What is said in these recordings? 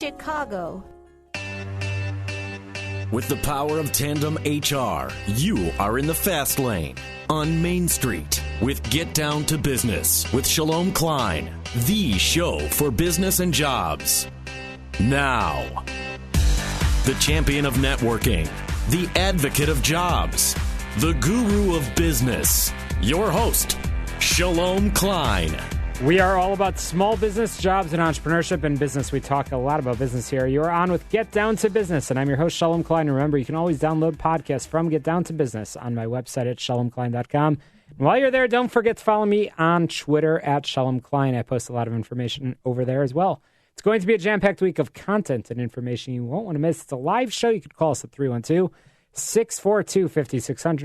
Chicago. With the power of Tandem HR, you are in the fast lane on Main Street with Get Down to Business with Shalom Klein, the show for business and jobs. Now, the champion of networking, the advocate of jobs, the guru of business, your host, Shalom Klein. We are all about small business, jobs, and entrepreneurship and business. We talk a lot about business here. You're on with Get Down to Business, and I'm your host, Shalom Klein. Remember, you can always download podcasts from Get Down to Business on my website at shalomklein.com. And while you're there, don't forget to follow me on Twitter at Shalom Klein. I post a lot of information over there as well. It's going to be a jam-packed week of content and information you won't want to miss. It's a live show. You could call us at 312-642-5600,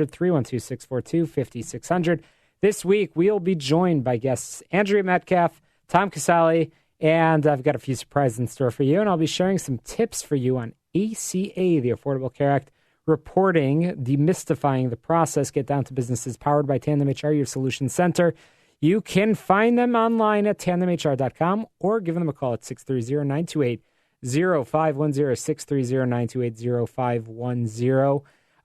312-642-5600. This week, we'll be joined by guests Andrea Metcalf, Tom Casale, and I've got a few surprises in store for you, and I'll be sharing some tips for you on ACA, the Affordable Care Act, reporting, demystifying the process. Get Down to Business is powered by Tandem HR, your solution center. You can find them online at tandemhr.com or give them a call at 630-928-0510,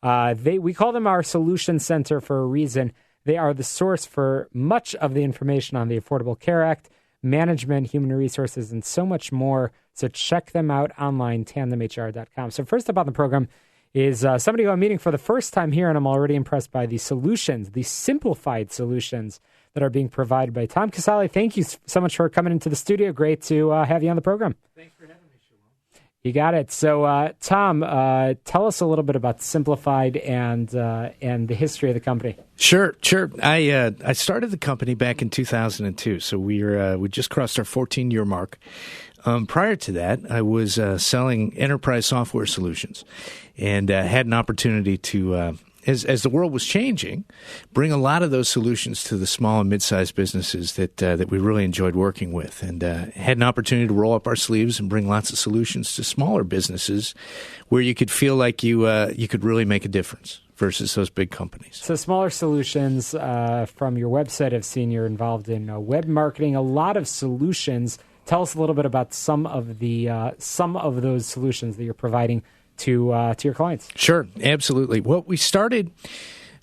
630-928-0510. We call them our solution center for a reason. They are the source for much of the information on the Affordable Care Act, management, human resources, and so much more. So check them out online, tandemhr.com. So first up on the program is somebody who I'm meeting for the first time here, and I'm already impressed by the solutions, the simplified solutions that are being provided by Tom Casale. Thank you so much for coming into the studio. Great to have you on the program. Thanks for having me, Shalom. You got it. So, Tom, tell us a little bit about Simplified and the history of the company. Sure. I started the company back in 2002, so we just crossed our 14-year mark. Prior to that, I was selling enterprise software solutions, and had an opportunity to, as the world was changing, bring a lot of those solutions to the small and mid-sized businesses that we really enjoyed working with, and had an opportunity to roll up our sleeves and bring lots of solutions to smaller businesses where you could feel like you could really make a difference versus those big companies. So smaller solutions, from your website, I've seen you're involved in web marketing, a lot of solutions. Tell us a little bit about some of those solutions that you're providing to your clients. Sure, absolutely. Well, we started,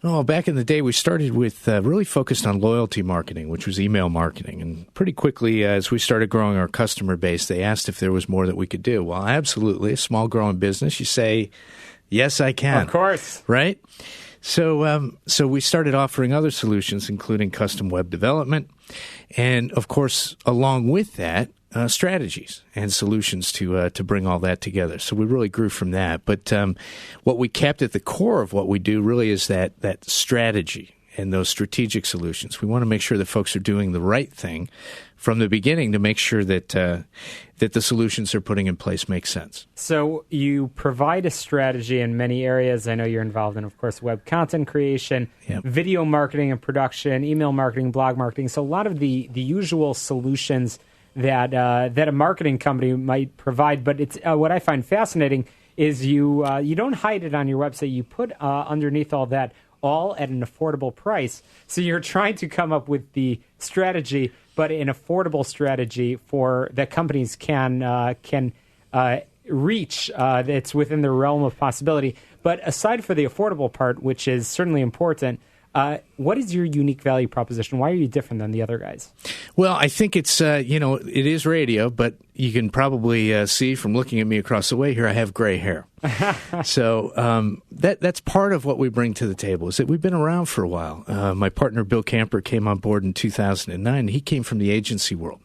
back in the day, we started with really focused on loyalty marketing, which was email marketing. And pretty quickly, as we started growing our customer base, they asked if there was more that we could do. Well, absolutely. A small growing business, you say, yes, I can. Of course. Right? So we started offering other solutions, including custom web development. And, of course, along with that, strategies and solutions to bring all that together. So we really grew from that. But what we kept at the core of what we do really is that strategy and those strategic solutions. We want to make sure that folks are doing the right thing from the beginning to make sure that the solutions they're putting in place make sense. So you provide a strategy in many areas. I know you're involved in, of course, web content creation, video marketing and production, email marketing, blog marketing. So a lot of the usual solutions that a marketing company might provide. But it's what I find fascinating is you don't hide it on your website. You put underneath all that all at an affordable price. So you're trying to come up with the strategy, but an affordable strategy for that companies can reach. That's within the realm of possibility. But aside for the affordable part, which is certainly important, what is your unique value proposition? Why are you different than the other guys? Well, I think it's, it is radio, but you can probably see from looking at me across the way here, I have gray hair. So that's part of what we bring to the table is that we've been around for a while. My partner, Bill Camper, came on board in 2009. He came from the agency world.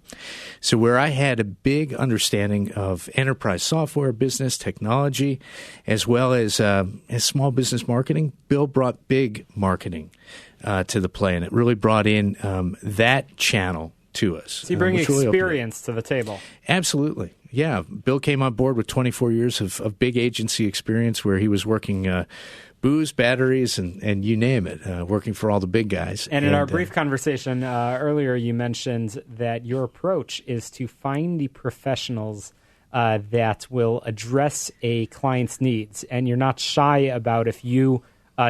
So where I had a big understanding of enterprise software, business, technology, as well as small business marketing, Bill brought big marketing to the play, and it really brought in that channel to us. So you bring experience to the table. Absolutely. Yeah. Bill came on board with 24 years of big agency experience where he was working booze, batteries, and you name it, working for all the big guys. And in our brief conversation earlier, you mentioned that your approach is to find the professionals that will address a client's needs. And you're not shy about if you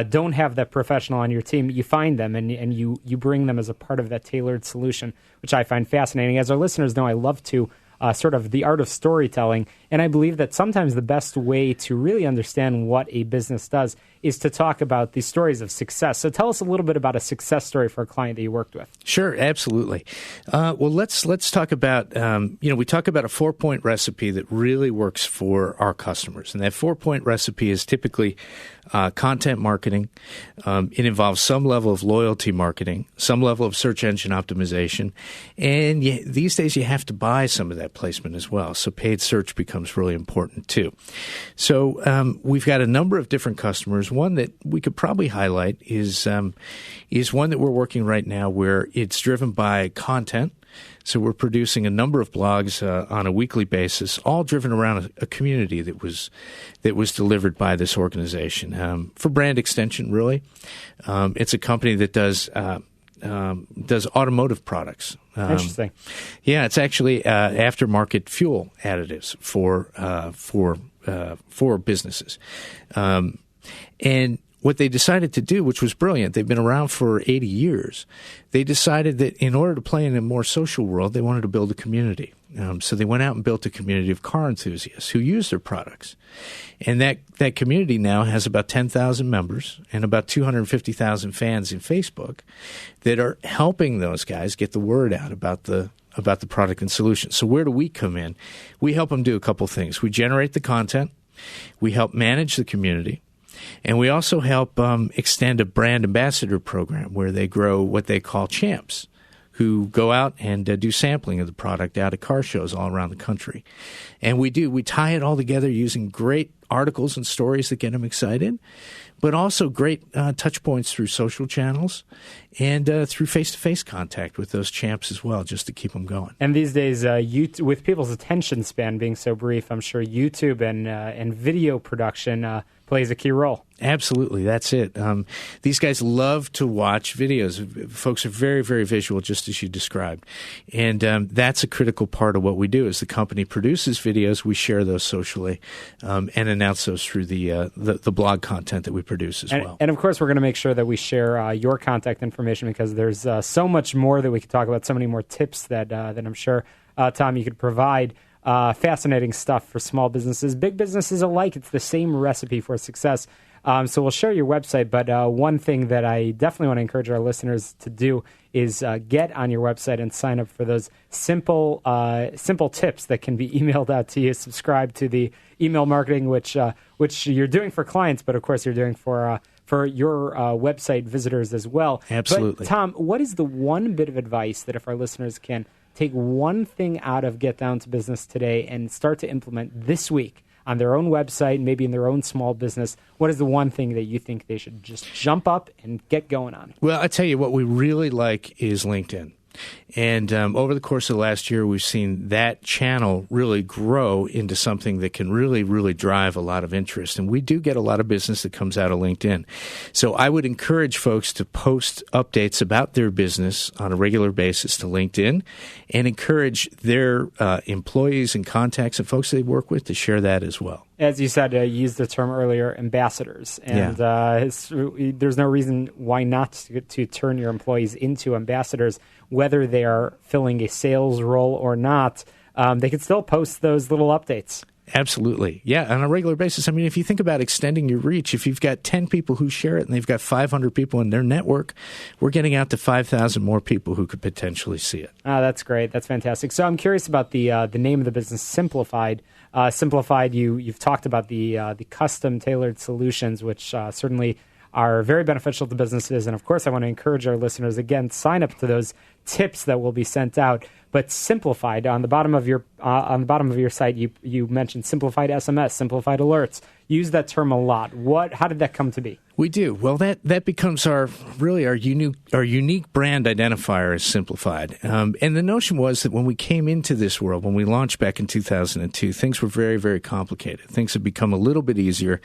don't have that professional on your team, you find them and you bring them as a part of that tailored solution, which I find fascinating. As our listeners know, I love to sort of the art of storytelling. And I believe that sometimes the best way to really understand what a business does is to talk about the stories of success. So tell us a little bit about a success story for a client that you worked with. Sure, absolutely. Well, let's talk about, we talk about a 4-point recipe that really works for our customers. And that 4-point recipe is typically content marketing. It involves some level of loyalty marketing, some level of search engine optimization. And these days you have to buy some of that placement as well. So paid search becomes really important too. So we've got a number of different customers. One that we could probably highlight is one that we're working right now where it's driven by content. So we're producing a number of blogs on a weekly basis, all driven around a community that was delivered by this organization for brand extension. Really, it's a company that does automotive products. Interesting. Yeah, it's actually aftermarket fuel additives for businesses, and what they decided to do, which was brilliant, they've been around for 80 years, they decided that in order to play in a more social world, they wanted to build a community. So they went out and built a community of car enthusiasts who use their products. And that community now has about 10,000 members and about 250,000 fans in Facebook that are helping those guys get the word out about the product and solution. So where do we come in? We help them do a couple things. We generate the content. We help manage the community. And we also help extend a brand ambassador program where they grow what they call champs who go out and do sampling of the product out at car shows all around the country. And we tie it all together using great articles and stories that get them excited, but also great touch points through social channels and through face-to-face contact with those champs as well, just to keep them going. And these days, with people's attention span being so brief, I'm sure YouTube and video production plays a key role. Absolutely, that's it. These guys love to watch videos. Folks are very, very visual, just as you described. And that's a critical part of what we do. As the company produces videos, we share those socially and announce those through the blog content that we produce as well. And of course, we're going to make sure that we share your contact information because there's so much more that we could talk about, so many more tips that I'm sure, Tom, you could provide. Fascinating stuff for small businesses, big businesses alike. It's the same recipe for success. So we'll share your website, but one thing that I definitely want to encourage our listeners to do is get on your website and sign up for those simple tips that can be emailed out to you. Subscribe to the email marketing, which you're doing for clients, but of course you're doing for your website visitors as well. Absolutely. But Tom, what is the one bit of advice that if our listeners can take one thing out of Get Down to Business today and start to implement this week on their own website, maybe in their own small business, what is the one thing that you think they should just jump up and get going on? Well, I tell you what we really like is LinkedIn. And over the course of the last year, we've seen that channel really grow into something that can really, really drive a lot of interest. And we do get a lot of business that comes out of LinkedIn. So I would encourage folks to post updates about their business on a regular basis to LinkedIn and encourage their employees and contacts and folks they work with to share that as well. As you said, you used the term earlier, ambassadors. And there's no reason why not to turn your employees into ambassadors, whether they are filling a sales role or not. They can still post those little updates. Absolutely. Yeah, on a regular basis. I mean, if you think about extending your reach, if you've got 10 people who share it and they've got 500 people in their network, we're getting out to 5,000 more people who could potentially see it. That's great. That's fantastic. So I'm curious about the name of the business, Simplified. Simplified, you've talked about the custom tailored solutions, which certainly are very beneficial to businesses. And of course, I want to encourage our listeners, again, sign up to those tips that will be sent out. But Simplified, on the bottom of your site, you mentioned simplified SMS, simplified alerts. Use that term a lot. How did that come to be? We do. Well, that becomes our unique brand identifier is Simplified. And the notion was that when we came into this world, when we launched back in 2002, things were very, very complicated. Things have become a little bit easier.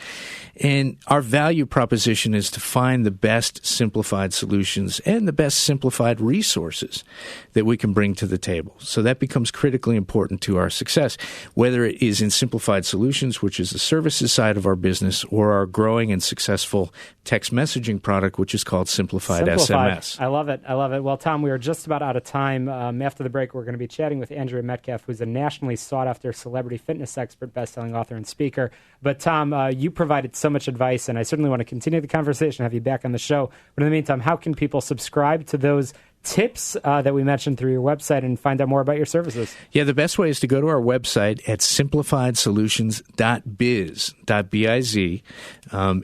And our value proposition is to find the best simplified solutions and the best simplified resources resources that we can bring to the table. So that becomes critically important to our success, whether it is in Simplified Solutions, which is the services side of our business, or our growing and successful text messaging product, which is called Simplified SMS. I love it. I love it. Well, Tom, we are just about out of time. After the break, we're going to be chatting with Andrea Metcalf, who's a nationally sought-after celebrity fitness expert, best-selling author, and speaker. But, Tom, you provided so much advice, and I certainly want to continue the conversation, have you back on the show. But in the meantime, how can people subscribe to those tips that we mentioned through your website and find out more about your services? Yeah, the best way is to go to our website at simplifiedsolutions.biz,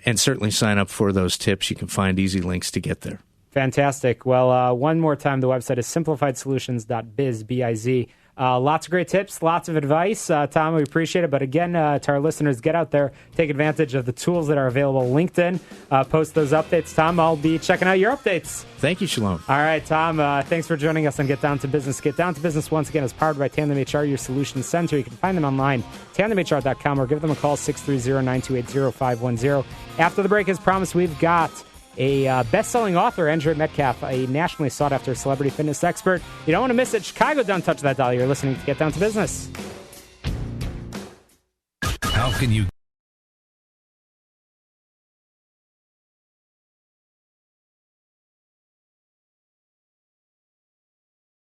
and certainly sign up for those tips. You can find easy links to get there. Fantastic. Well, one more time, the website is simplifiedsolutions.biz, B-I-Z. Lots of great tips, lots of advice. Tom, we appreciate it. But again, to our listeners, get out there, take advantage of the tools that are available. LinkedIn, post those updates. Tom, I'll be checking out your updates. Thank you, Shalom. All right, Tom, thanks for joining us on Get Down to Business. Get Down to Business, once again, is powered by Tandem HR, your solutions center. You can find them online, tandemhr.com, or give them a call, 630-928-0510. After the break, as promised, we've got a best-selling author, Andrea Metcalf, a nationally sought-after celebrity fitness expert. You don't want to miss it. Chicago, don't touch that dial. You're listening to Get Down to Business. How can you